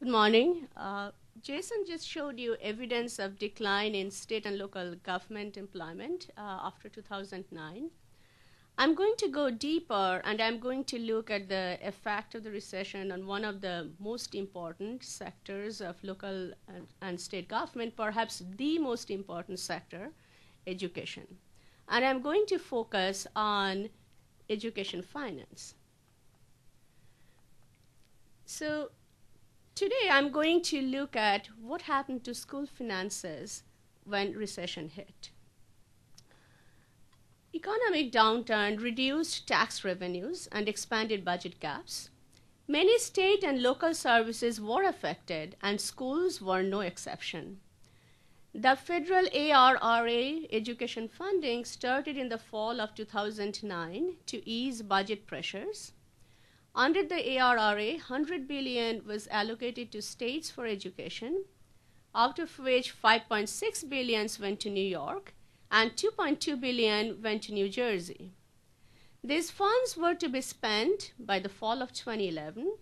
Good morning. Jason just showed you evidence of decline in state and local government employment after 2009. I'm going to go deeper and I'm going to look at the effect of the recession on one of the most important sectors of local and state government, perhaps the most important sector, education. And I'm going to focus on education finance. So today I'm going to look at what happened to school finances when recession hit. Economic downturn reduced tax revenues and expanded budget gaps. Many state and local services were affected, and schools were no exception. The federal ARRA education funding started in the fall of 2009 to ease budget pressures. Under the ARRA, $100 billion was allocated to states for education, out of which $5.6 billion went to New York, and $2.2 billion went to New Jersey. These funds were to be spent by the fall of 2011,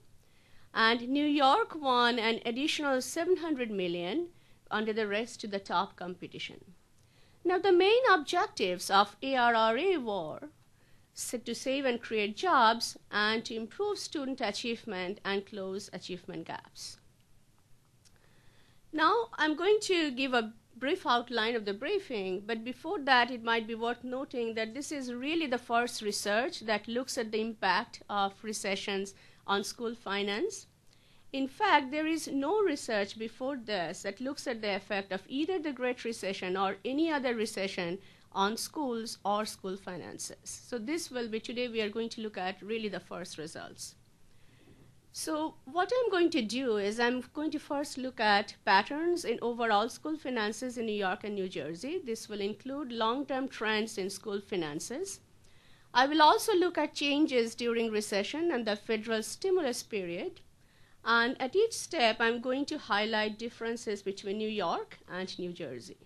and New York won an additional $700 million under the rest to the top competition. Now, the main objectives of ARRA were to save and create jobs and to improve student achievement and close achievement gaps. Now, I'm going to give a brief outline of the briefing, but before that, it might be worth noting that this is really the first research that looks at the impact of recessions on school finance. In fact, there is no research before this that looks at the effect of either the Great Recession or any other recession on schools or school finances. So this will be, today we are going to look at really the first results. So what I'm going to do is I'm going to first look at patterns in overall school finances in New York and New Jersey. This will include long-term trends in school finances. I will also look at changes during recession and the federal stimulus period. And at each step, I'm going to highlight differences between New York and New Jersey.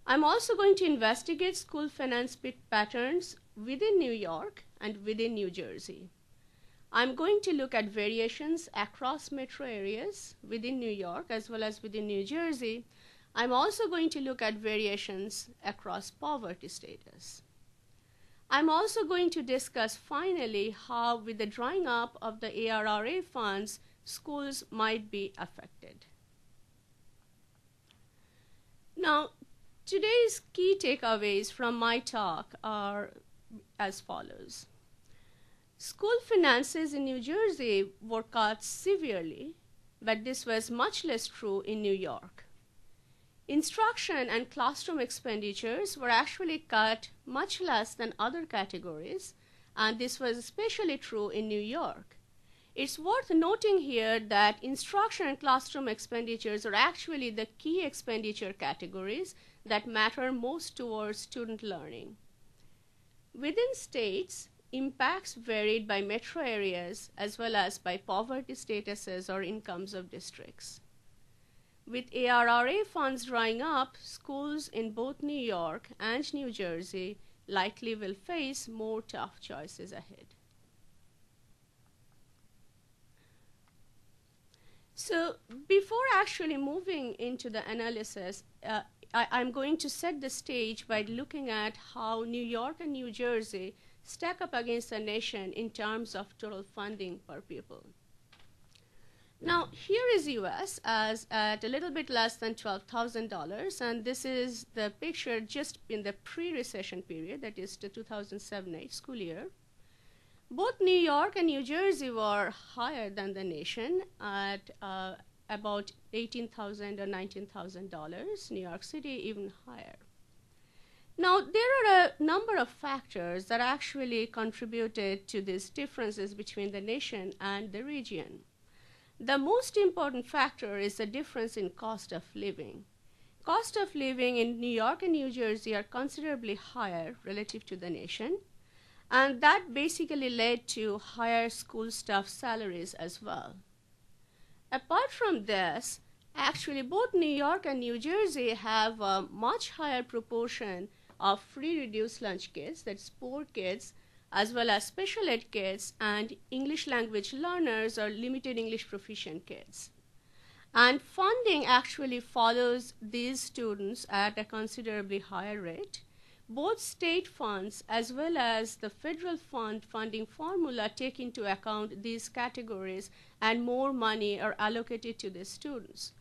I'm also going to investigate school finance patterns within New York and within New Jersey. I'm going to look at variations across metro areas within New York as well as within New Jersey. I'm also going to look at variations across poverty status. I'm also going to discuss finally how, with the drying up of the ARRA funds, schools might be affected. Now, today's key takeaways from my talk are as follows. School finances in New Jersey were cut severely, but this was much less true in New York. Instruction and classroom expenditures were actually cut much less than other categories, and this was especially true in New York. It's worth noting here that instruction and classroom expenditures are actually the key expenditure categories that matter most towards student learning. Within states, impacts varied by metro areas as well as by poverty statuses or incomes of districts. With ARRA funds drying up, schools in both New York and New Jersey likely will face more tough choices ahead. So before actually moving into the analysis, I'm going to set the stage by looking at how New York and New Jersey stack up against the nation in terms of total funding per pupil. Now, here is US as at a little bit less than $12,000, and this is the picture just in the pre-recession period, that is the 2007-8 school year. Both New York and New Jersey were higher than the nation at about $18,000 or $19,000. New York City even higher. Now, there are a number of factors that actually contributed to these differences between the nation and the region. The most important factor is the difference in cost of living. Cost of living in New York and New Jersey are considerably higher relative to the nation, and that basically led to higher school staff salaries as well. Apart from this, actually both New York and New Jersey have a much higher proportion of free reduced lunch kids, that's poor kids, as well as special ed kids and English language learners or limited English proficient kids. And funding actually follows these students at a considerably higher rate. Both state funds as well as the federal funding formula take into account these categories, and more money are allocated to the students.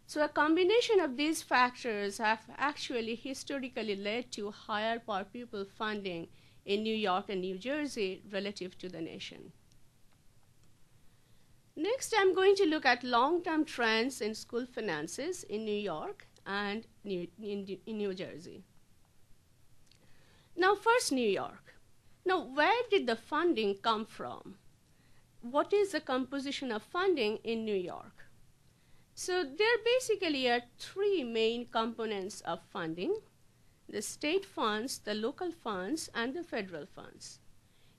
So a combination of these factors have actually historically led to higher per pupil funding in New York and New Jersey relative to the nation. Next, I'm going to look at long-term trends in school finances in New York and in New Jersey. Now, first, New York. Now, where did the funding come from? What is the composition of funding in New York? So there basically are three main components of funding: the state funds, the local funds, and the federal funds.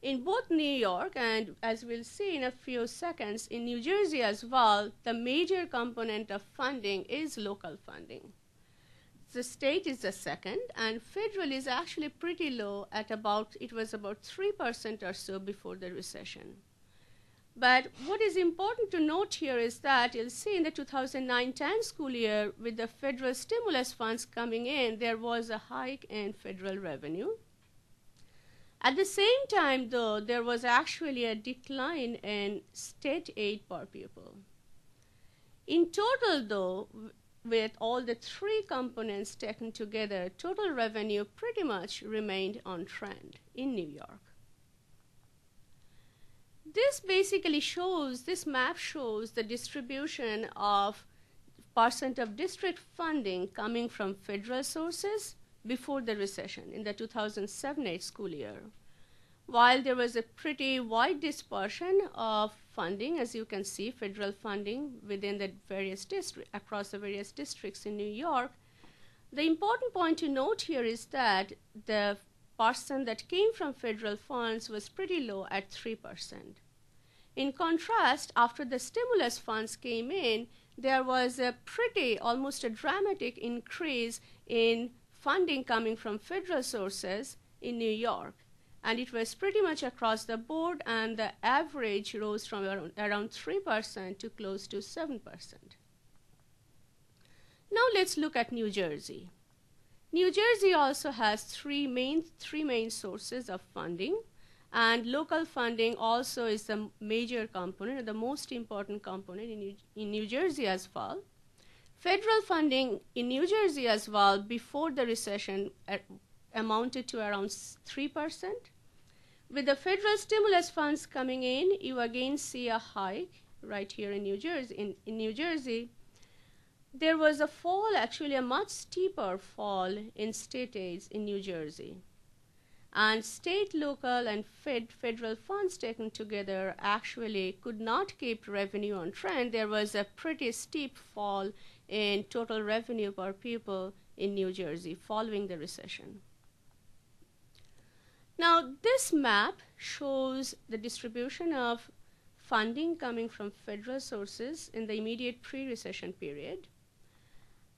In both New York and, as we'll see in a few seconds, in New Jersey as well, the major component of funding is local funding. The state is the second, and federal is actually pretty low at it was about 3% or so before the recession. But what is important to note here is that you'll see in the 2009-10 school year, with the federal stimulus funds coming in, there was a hike in federal revenue. At the same time, though, there was actually a decline in state aid per pupil. In total, though, with all the three components taken together, total revenue pretty much remained on trend in New York. This map shows the distribution of percent of district funding coming from federal sources before the recession in the 2007-8 school year. While there was a pretty wide dispersion of funding, as you can see, federal funding within the various across the various districts in New York, the important point to note here is that the percent that came from federal funds was pretty low at 3%. In contrast, after the stimulus funds came in, there was a almost a dramatic increase in funding coming from federal sources in New York. And it was pretty much across the board, and the average rose from around 3% to close to 7%. Now let's look at New Jersey. New Jersey also has three main sources of funding, and local funding also is the major component, the most important component in New Jersey as well. Federal funding in New Jersey as well before the recession amounted to around 3%. With the federal stimulus funds coming in, you again see a hike right here in New Jersey. In New Jersey, there was a fall, actually a much steeper fall in state aids in New Jersey. And state, local, and federal funds taken together actually could not keep revenue on trend. There was a pretty steep fall in total revenue per pupil in New Jersey following the recession. Now, this map shows the distribution of funding coming from federal sources in the immediate pre-recession period.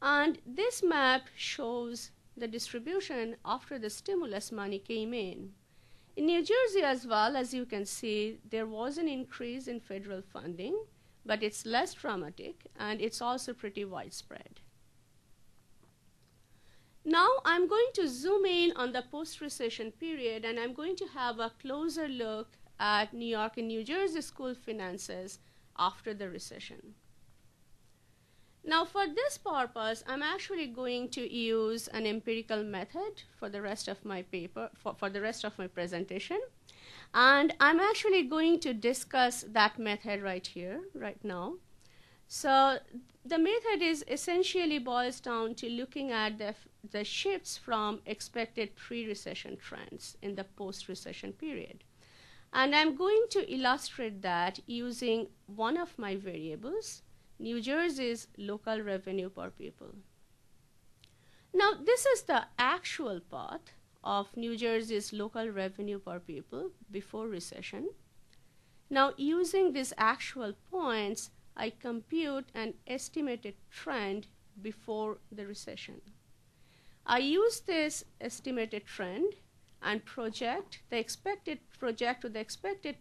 And this map shows the distribution after the stimulus money came in. In New Jersey as well, as you can see, there was an increase in federal funding, but it's less dramatic, and it's also pretty widespread. Now I'm going to zoom in on the post-recession period, and I'm going to have a closer look at New York and New Jersey school finances after the recession. Now, for this purpose, I'm actually going to use an empirical method for the rest of my for the rest of my presentation. And I'm actually going to discuss that method right here, right now. So the method is essentially boils down to looking at the shifts from expected pre-recession trends in the post-recession period. And I'm going to illustrate that using one of my variables, New Jersey's local revenue per pupil. Now, this is the actual path of New Jersey's local revenue per pupil before recession. Now, using these actual points, I compute an estimated trend before the recession. I use this estimated trend and project the expected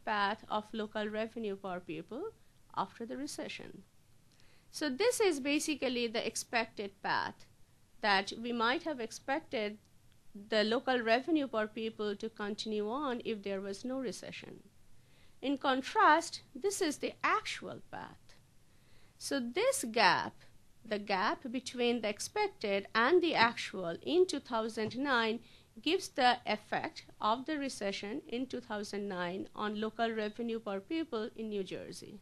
path of local revenue per pupil after the recession. So this is basically the expected path, that we might have expected the local revenue per pupil to continue on if there was no recession. In contrast, this is the actual path. So this gap, the gap between the expected and the actual in 2009, gives the effect of the recession in 2009 on local revenue per pupil in New Jersey.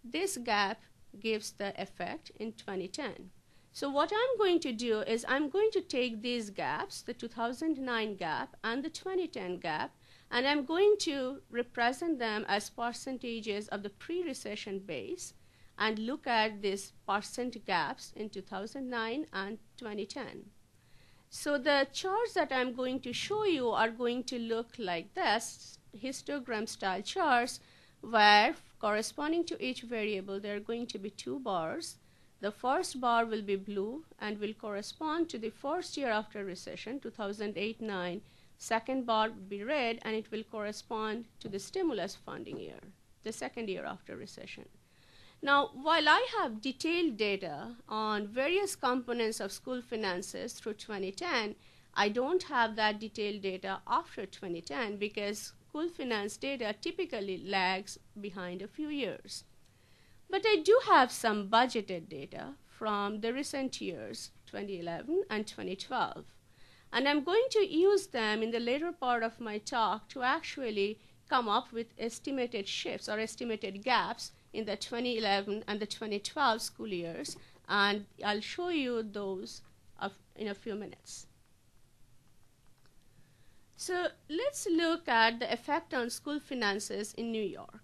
This gap gives the effect in 2010. So what I'm going to do is I'm going to take these gaps, the 2009 gap and the 2010 gap, and I'm going to represent them as percentages of the pre-recession base and look at these percent gaps in 2009 and 2010. So the charts that I'm going to show you are going to look like this, histogram style charts, where corresponding to each variable there are going to be two bars. The first bar will be blue and will correspond to the first year after recession, 2008-9. Second bar will be red and it will correspond to the stimulus funding year, the second year after recession. Now, while I have detailed data on various components of school finances through 2010, I don't have that detailed data after 2010 because school finance data typically lags behind a few years. But I do have some budgeted data from the recent years, 2011 and 2012. And I'm going to use them in the later part of my talk to actually come up with estimated shifts or estimated gaps in the 2011 and the 2012 school years. And I'll show you those in a few minutes. So let's look at the effect on school finances in New York.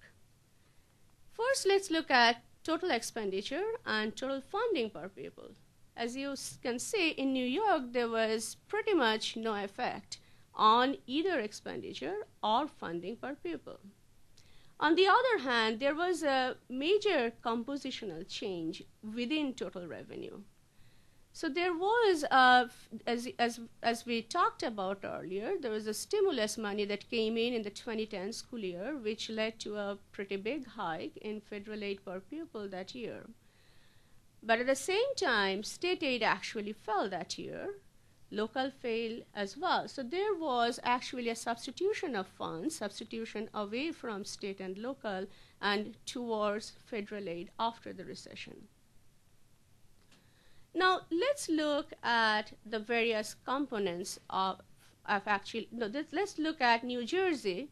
First, let's look at total expenditure and total funding per pupil. As you can see, in New York, there was pretty much no effect on either expenditure or funding per pupil. On the other hand, there was a major compositional change within total revenue. So there was, as we talked about earlier, there was a stimulus money that came in the 2010 school year, which led to a pretty big hike in federal aid per pupil that year. But at the same time, state aid actually fell that year. Local fell as well. So there was actually a substitution of funds, substitution away from state and local and towards federal aid after the recession. Now, let's look at the various components let's look at New Jersey.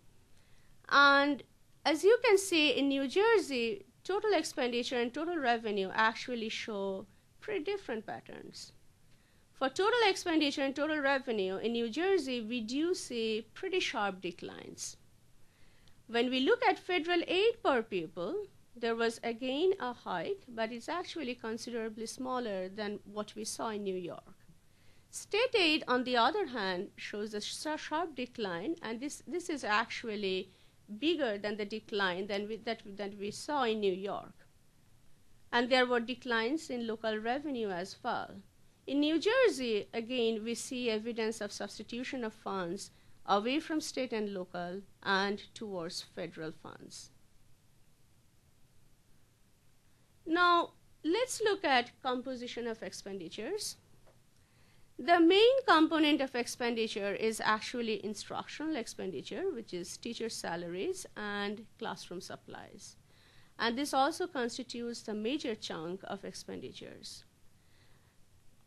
And as you can see, in New Jersey, total expenditure and total revenue actually show pretty different patterns. For total expenditure and total revenue in New Jersey, we do see pretty sharp declines. When we look at federal aid per pupil, there was again a hike, but it's actually considerably smaller than what we saw in New York. State aid, on the other hand, shows a sharp decline, and this is actually bigger than the decline that we saw in New York. And there were declines in local revenue as well. In New Jersey, again, we see evidence of substitution of funds away from state and local and towards federal funds. Now, let's look at composition of expenditures. The main component of expenditure is actually instructional expenditure, which is teacher salaries and classroom supplies. And this also constitutes the major chunk of expenditures.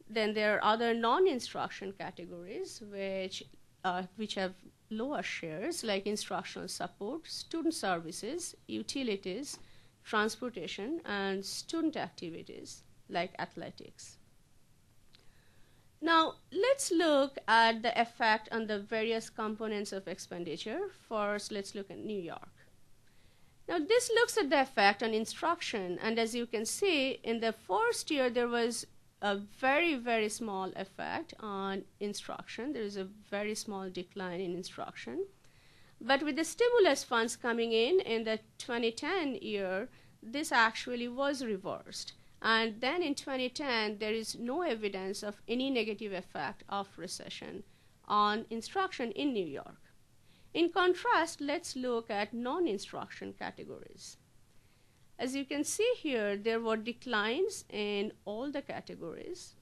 Then there are other non-instruction categories which have lower shares, like instructional support, student services, utilities, transportation, and student activities like athletics. Now, let's look at the effect on the various components of expenditure. First, let's look at New York. Now, this looks at the effect on instruction, and as you can see, in the first year, there was a very, very small effect on instruction. There is a very small decline in instruction. But with the stimulus funds coming in the 2010 year, this actually was reversed. And then in 2010, there is no evidence of any negative effect of recession on instruction in New York. In contrast, let's look at non-instruction categories. As you can see here, there were declines in all the categories,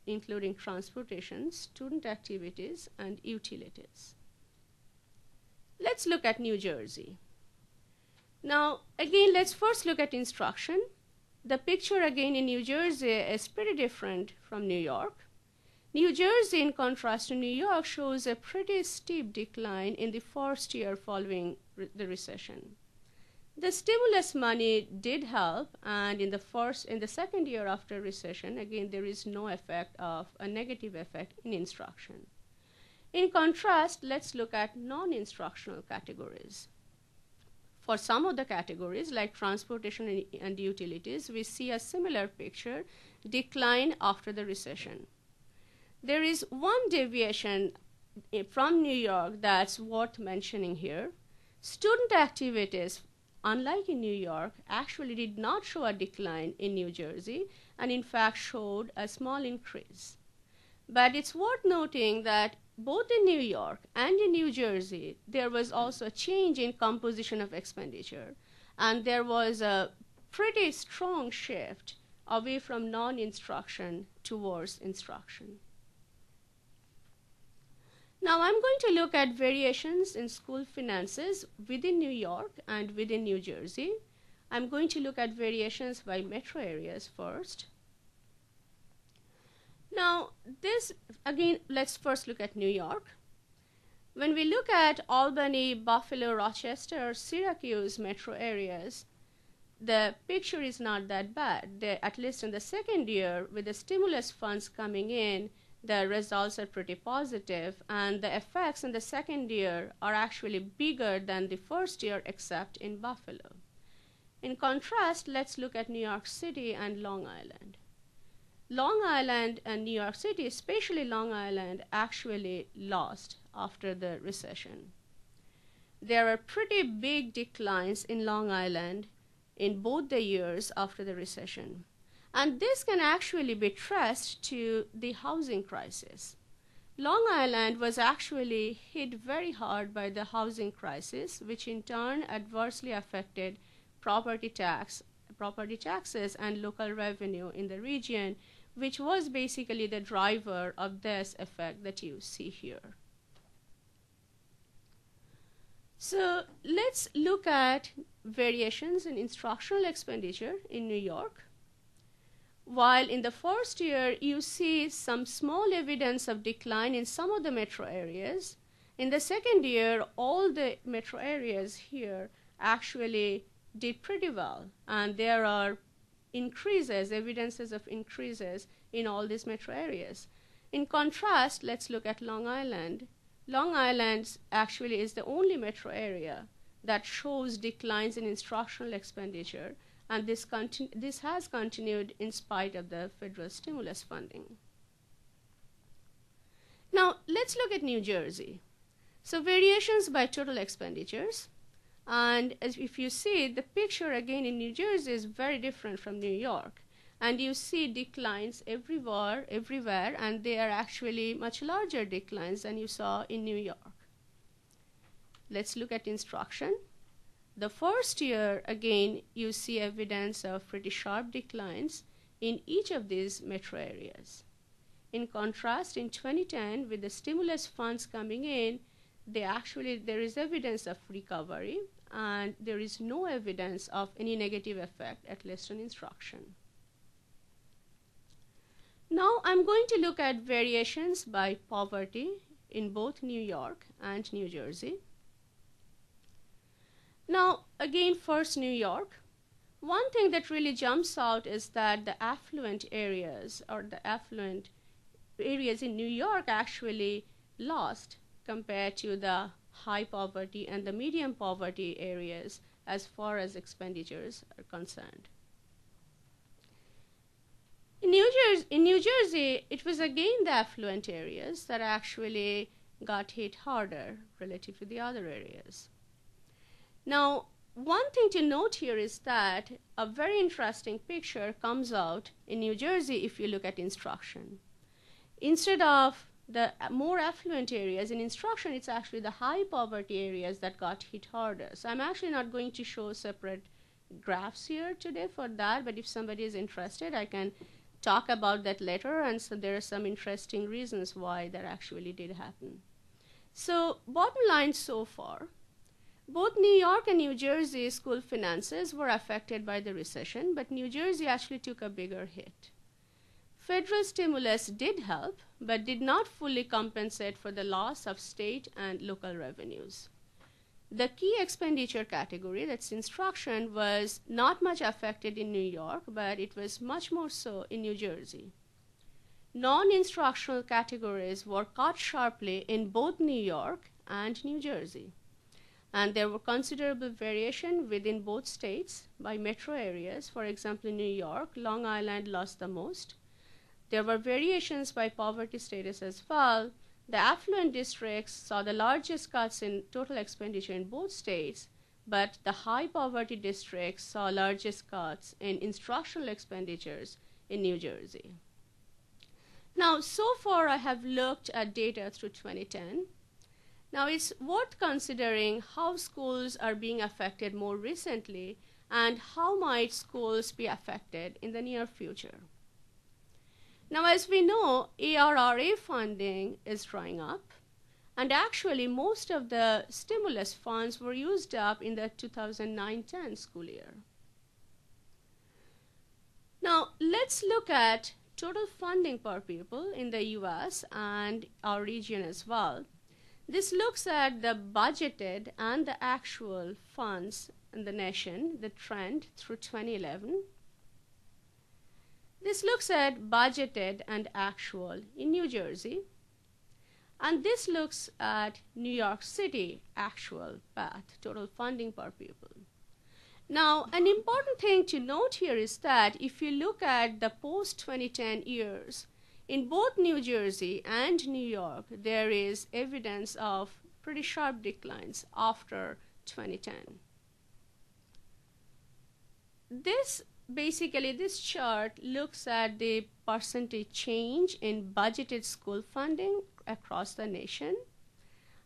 including transportation, student activities, and utilities. Let's look at New Jersey. Now, again, let's first look at instruction. The picture again in New Jersey is pretty different from New York. New Jersey, in contrast to New York, shows a pretty steep decline in the first year following the recession. The stimulus money did help, and in the second year after recession, again, there is no effect of a negative effect in instruction. In contrast, let's look at non-instructional categories. For some of the categories, like transportation and utilities, we see a similar picture, decline after the recession. There is one deviation from New York that's worth mentioning here. Student activities, unlike in New York, actually did not show a decline in New Jersey, and in fact showed a small increase. But it's worth noting that both in New York and in New Jersey, there was also a change in composition of expenditure, and there was a pretty strong shift away from non-instruction towards instruction. Now I'm going to look at variations in school finances within New York and within New Jersey. I'm going to look at variations by metro areas first. Now, let's first look at New York. When we look at Albany, Buffalo, Rochester, Syracuse metro areas, the picture is not that bad. At least in the second year, with the stimulus funds coming in, the results are pretty positive, and the effects in the second year are actually bigger than the first year, except in Buffalo. In contrast, let's look at New York City and Long Island. Long Island and New York City, especially Long Island, actually lost after the recession. There are pretty big declines in Long Island in both the years after the recession. And this can actually be traced to the housing crisis. Long Island was actually hit very hard by the housing crisis, which in turn adversely affected property taxes and local revenue in the region, which was basically the driver of this effect that you see here. So let's look at variations in instructional expenditure in New York. While in the first year you see some small evidence of decline in some of the metro areas, in the second year all the metro areas here actually did pretty well, and there are evidences of increases in all these metro areas. In contrast, let's look at Long Island. Long Island actually is the only metro area that shows declines in instructional expenditure, and this has continued in spite of the federal stimulus funding. Now, let's look at New Jersey. So variations by total expenditures. And if you see, the picture again in New Jersey is very different from New York. And you see declines everywhere, and they are actually much larger declines than you saw in New York. Let's look at instruction. The first year, again, you see evidence of pretty sharp declines in each of these metro areas. In contrast, in 2010, with the stimulus funds coming in, there is evidence of recovery, and there is no evidence of any negative effect, at least on instruction. Now I'm going to look at variations by poverty in both New York and New Jersey. Now, again, first New York. One thing that really jumps out is that the affluent areas, or the affluent areas in New York, actually lost compared to the high poverty and the medium poverty areas as far as expenditures are concerned. In New Jersey, it was again the affluent areas that actually got hit harder relative to the other areas. Now, one thing to note here is that a very interesting picture comes out in New Jersey if you look at instruction. Instead of the more affluent areas in instruction, it's actually the high poverty areas that got hit harder. So I'm actually not going to show separate graphs here today for that, but if somebody is interested, I can talk about that later, and so there are some interesting reasons why that actually did happen. So bottom line so far, both New York and New Jersey school finances were affected by the recession, but New Jersey actually took a bigger hit. Federal stimulus did help, but did not fully compensate for the loss of state and local revenues. The key expenditure category, that's instruction, was not much affected in New York, but it was much more so in New Jersey. Non-instructional categories were cut sharply in both New York and New Jersey. And there were considerable variation within both states by metro areas. For example, in New York, Long Island lost the most. There were variations by poverty status as well. The affluent districts saw the largest cuts in total expenditure in both states, but the high poverty districts saw largest cuts in instructional expenditures in New Jersey. Now, so far I have looked at data through 2010. Now, it's worth considering how schools are being affected more recently and how might schools be affected in the near future. Now, as we know, ARRA funding is drying up, and actually most of the stimulus funds were used up in the 2009-10 school year. Now, let's look at total funding per pupil in the US and our region as well. This looks at the budgeted and the actual funds in the nation, the trend through 2011. This looks at budgeted and actual in New Jersey. And this looks at New York City actual path, total funding per pupil. Now, an important thing to note here is that if you look at the post-2010 years, in both New Jersey and New York, there is evidence of pretty sharp declines after 2010. This chart looks at the percentage change in budgeted school funding across the nation.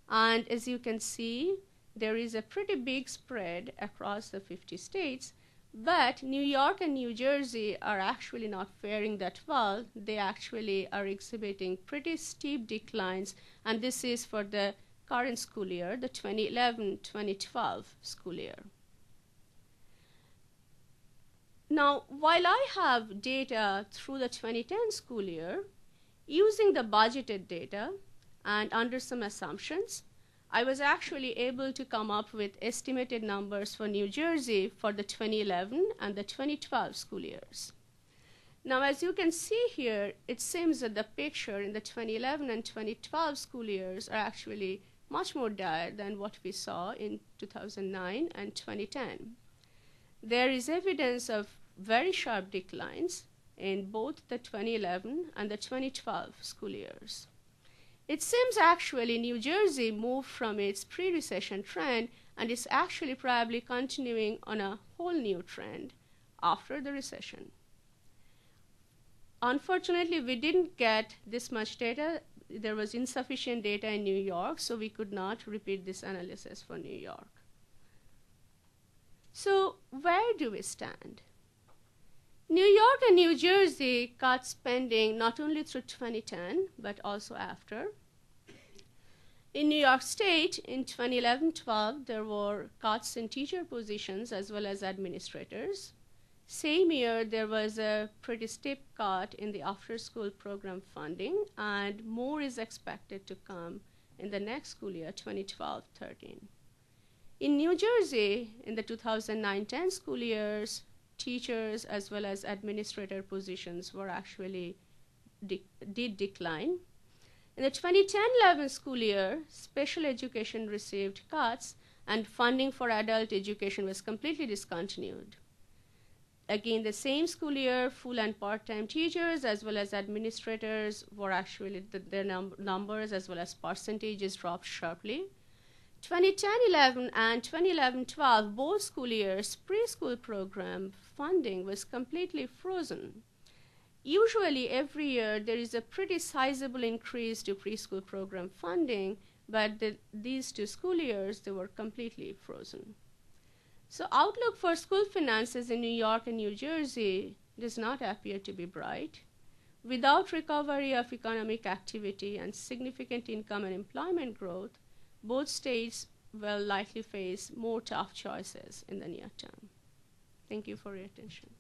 And as you can see, there is a pretty big spread across the 50 states. But New York and New Jersey are actually not faring that well. They actually are exhibiting pretty steep declines. And this is for the current school year, the 2011-2012 school year. Now, while I have data through the 2010 school year, using the budgeted data and under some assumptions, I was actually able to come up with estimated numbers for New Jersey for the 2011 and the 2012 school years. Now, as you can see here, it seems that the picture in the 2011 and 2012 school years are actually much more dire than what we saw in 2009 and 2010. There is evidence of very sharp declines in both the 2011 and the 2012 school years. It seems actually New Jersey moved from its pre-recession trend and is actually probably continuing on a whole new trend after the recession. Unfortunately, we didn't get this much data. There was insufficient data in New York, so we could not repeat this analysis for New York. So where do we stand? New York and New Jersey cut spending not only through 2010, but also after. In New York State, in 2011-12, there were cuts in teacher positions as well as administrators. Same year, there was a pretty steep cut in the after-school program funding, and more is expected to come in the next school year, 2012-13. In New Jersey, in the 2009-10 school years, teachers as well as administrator positions were actually did decline. In the 2010-11 school year, special education received cuts and funding for adult education was completely discontinued. Again, the same school year, full and part-time teachers as well as administrators were actually, their numbers as well as percentages dropped sharply. 2010-11 and 2011-12, both school years, preschool program funding was completely frozen. Usually every year there is a pretty sizable increase to preschool program funding, but these two school years, they were completely frozen. So outlook for school finances in New York and New Jersey does not appear to be bright. Without recovery of economic activity and significant income and employment growth, both states will likely face more tough choices in the near term. Thank you for your attention.